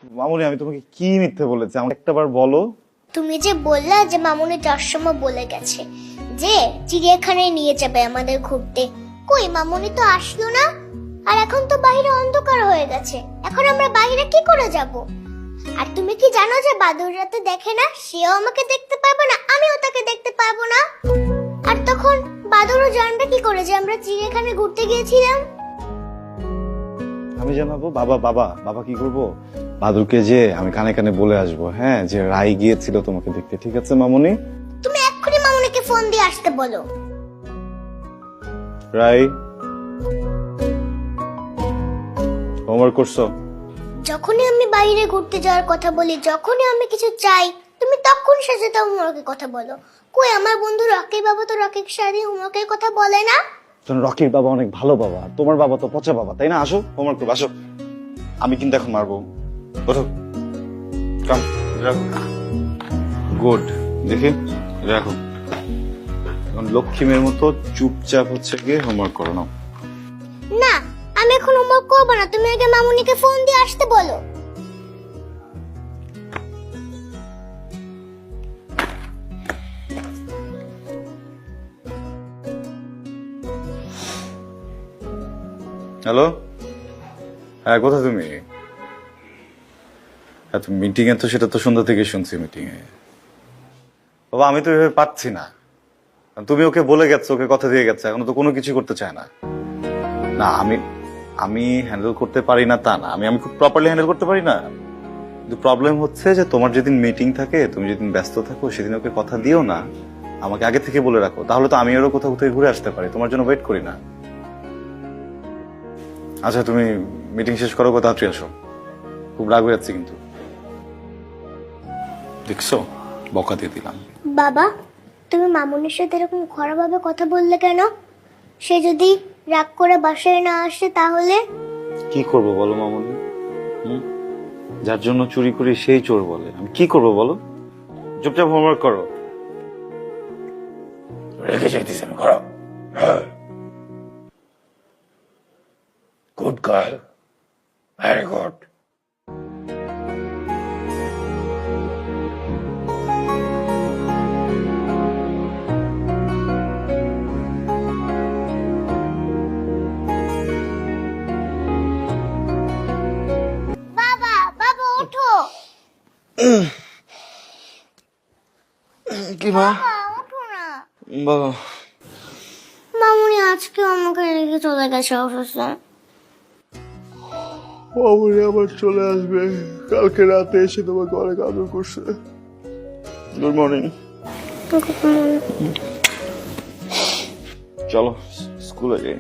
মামুনি আমি তোমাকে কি মিথ্যে বলেছি আমাকে একটাবার বলো। তুমি যে বললা যে মামুনি যাওয়ার সময় বলে গেছে যে চিড়িয়াখানায় নিয়ে যাবে আমাদের ঘুরতে, কই মামুনি তো আসলো না। আর এখন তো বাইরে অন্ধকার হয়ে গেছে, এখন আমরা বাইরে কি করে যাব? আর তুমি কি জানো যে বাদুর রাতে দেখে না, সেও আমাকে দেখতে পারবে না, আমিও তাকে দেখতে পারবো না। আর তখন বাদুরও জানবে কি করে যে আমরা চিড়িয়াখানায় ঘুরতে গিয়েছিলাম? আমি জানাবো। বাবা বাবা বাবা কি করবো, বাদুরকে যে আমি কানে কানে বলে আসবো, হ্যাঁ, যে রাই গিয়েছিল তোমাকে দেখতে। ঠিক আছে মামুনি? তুমি এক্ষুনি মামুনিকে ফোন দিয়ে আসতে বলো। রাই হোমওয়ার্ক করছো? যখনই আমি বাইরে ঘুরতে যাওয়ার কথা বলি, যখনই আমি কিছু চাই, তুমি তখন সাথে তো হোমওয়ার্কের কথা বলো। কই আমার বন্ধু রকি বাবা তো রকির সাথে হোমওয়ার্কের কথা বলে না। রকির বাবা অনেক ভালো বাবা, আর তোমার বাবা তো পচা বাবা, তাই না? আসো হোমওয়ার্ক করবো, আসো। আমি কিন্তু এখন মারবো। ওঠো, কাম, রাখো। গুড, দেখি রাখো। এখন লক্ষ্মীমের মতো চুপচাপ হচ্ছে গিয়ে হোমওয়ার্ক করো না। না, আমি এখন হোমওয়ার্ক করবো না, তুমি আগে মামুনিকে ফোন দিয়ে আসতে বলো। হ্যালো, হ্যাঁ কোথায় তুমি? হ্যাঁ তুমি মিটিং এ তো, সেটা তো সন্ধ্যা থেকে শুনছি মিটিং এ। বাবা আমি তো এভাবে পাচ্ছি না। তুমি ওকে বলে গেছো, ওকে কথা দিয়ে গেছে, এখনো তো কোনো কিছু করতে চায় না। না আমি হ্যান্ডেল করতে পারি না তা না, আমি খুব প্রপারলি হ্যান্ডেল করতে পারি না। কিন্তু প্রবলেম হচ্ছে যে তোমার যেদিন মিটিং থাকে, তুমি যেদিন ব্যস্ত থাকো, সেদিন ওকে কথা দিও না, আমাকে আগে থেকে বলে রাখো, তাহলে তো আমি আরো কোথাও থেকে ঘুরে আসতে পারি, তোমার জন্য ওয়েট করি না। আচ্ছা তুমি মিটিং শেষ করো, তাড়াতাড়ি আসো। খুব রাগ হয়ে যাচ্ছে কিন্তু। দেখছো, বকা দিয়ে দিলাম। বাবা, তুমি মামুনির সাথে এরকম খারাপভাবে কথা বললে কেন? সে যদি রাগ করে বাসায় না আসে তাহলে? কি করব বলো মামুনি? যার জন্য চুরি করি সেই চোর বলে, আমি কি করব বলো? চুপচাপ হোমওয়ার্ক করো। রেখে যাইতেছেন, করো। Good girl, very good. বাবা, বাবা ওঠো। কি মা? বাবা ওঠো না। বলো। মামুনি আজকে আমাকে রেখে চলে গেছে অফিসে। মামুনি আবার চলে আসবে, কালকে রাতে এসে তোমাকে অনেক আদর করছে। Good morning. চলো স্কুলে যাই।